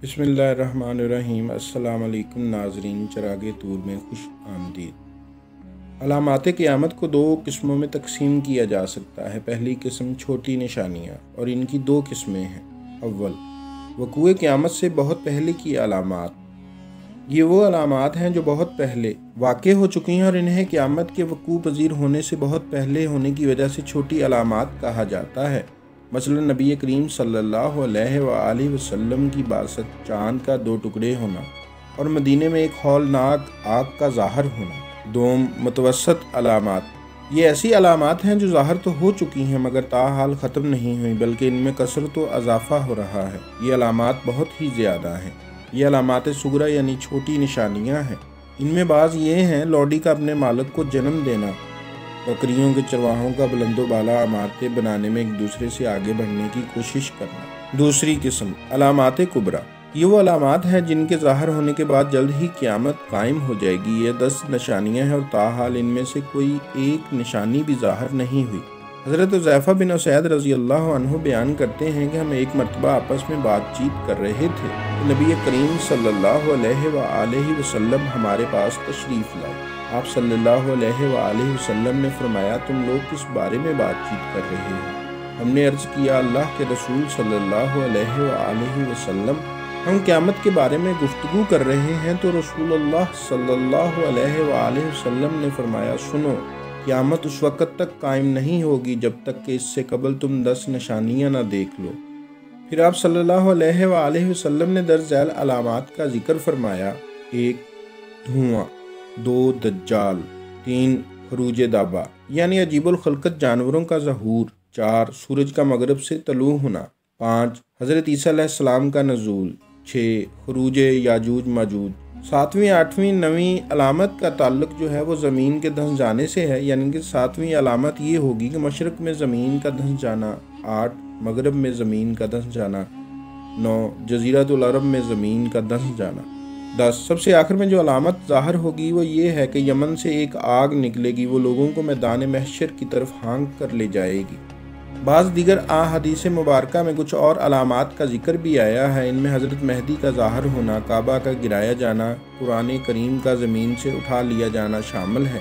بسم اللہ الرحمن الرحیم۔ السلام علیکم ناظرین، چراغ طور میں خوش آمدید۔ علامات قیامت کو دو قسموں میں تقسیم کیا جا سکتا ہے۔ پہلی قسم چھوٹی نشانیاں، اور ان کی دو قسمیں ہیں۔ اول، وقوع قیامت سے بہت پہلے کی علامات۔ یہ وہ علامات ہیں جو بہت پہلے واقع ہو چکی ہیں اور انہیں قیامت کے وقوع پذیر ہونے سے بہت پہلے ہونے کی وجہ سے چھوٹی علامات کہا جاتا ہے۔ مثلا نبی کریم صلی اللہ علیہ وآلہ وسلم کی بعثت، چاند کا دو ٹکڑے ہونا اور مدینے میں ایک ہولناک آگ کا ظاہر ہونا۔ دوم، متوسط علامات۔ یہ ایسی علامات ہیں جو ظاہر تو ہو چکی ہیں مگر تاحال ختم نہیں ہوئیں، بلکہ ان میں کثرت و اضافہ ہو رہا ہے۔ یہ علامات بہت ہی زیادہ ہیں۔ یہ علامات صغریٰ یعنی چھوٹی نشانیاں ہیں۔ ان میں بعض یہ ہیں: لوڈی کا اپنے مالک کو جنم دینا، بکریوں کے چرواہوں کا بلند و بالا عمارتیں بنانے میں ایک دوسرے سے آگے بڑھنے کی کوشش کرنا۔ دوسری قسم، علامات کبریٰ۔ یہ وہ علامات ہیں جن کے ظاہر ہونے کے بعد جلد ہی قیامت قائم ہو جائے گی۔ یہ 10 نشانیاں ہیں اور تاحال ان میں سے کوئی ایک نشانی بھی ظاہر نہیں ہوئی۔ حضرت حذیفہ بن اسید رضی اللہ عنہ بیان کرتے ہیں کہ ہم ایک مرتبہ آپس میں بات چیت کر رہے تھے کہ نبی کریم صلی اللہ علیہ وآلہ وسلم ہمارے پاس تشریف لائے۔ آپ صلی اللہ علیہ وآلہ وسلم نے فرمایا، تم لوگ کس بارے میں بات چیت کر رہے ہو؟ ہم نے عرض کیا، اللہ کے رسول صلی اللہ علیہ وآلہ وسلم، ہم قیامت کے بارے میں گفتگو کر رہے ہیں۔ تو رسول اللہ صلی اللہ علیہ وآلہ وسلم نے فرمایا، سنو، قیامت اس وقت تک قائم نہیں ہوگی جب تک کہ اس سے قبل تم 10 نشانیاں نہ دیکھ لو۔ پھر آپ صلی اللہ علیہ وآلہ وسلم نے درج ذیل علامات کا ذکر فرمایا: 1 دھواں، 2 دجال، 3 خروج دابہ یعنی عجیب الخلقت جانوروں کا ظہور، 4 سورج کا مغرب سے طلوع ہونا، 5 حضرت عیسیٰ علیہ السلام کا نزول، 6 خروج یاجوج ماجوج۔ 7ویں 8ویں 9ویں علامت کا تعلق جو ہے وہ زمین کے دھنس جانے سے ہے، یعنی کہ 7ویں علامت یہ ہوگی کہ مشرق میں زمین کا دھنس جانا، 8 مغرب میں زمین کا دھنس جانا، 9 جزیرۃ العرب میں زمین کا دھنس جانا، 10 سب سے آخر میں جو علامت ظاہر ہوگی وہ یہ ہے کہ یمن سے ایک آگ نکلے گی، وہ لوگوں کو میدان محشر کی طرف ہانک کر لے جائے گی۔ بعض دیگر احادیث مبارکہ میں کچھ اور علامات کا ذکر بھی آیا ہے۔ ان میں حضرت مہدی کا ظاہر ہونا، کعبہ کا گرایا جانا، قرآن کریم کا زمین سے اٹھا لیا جانا شامل ہے۔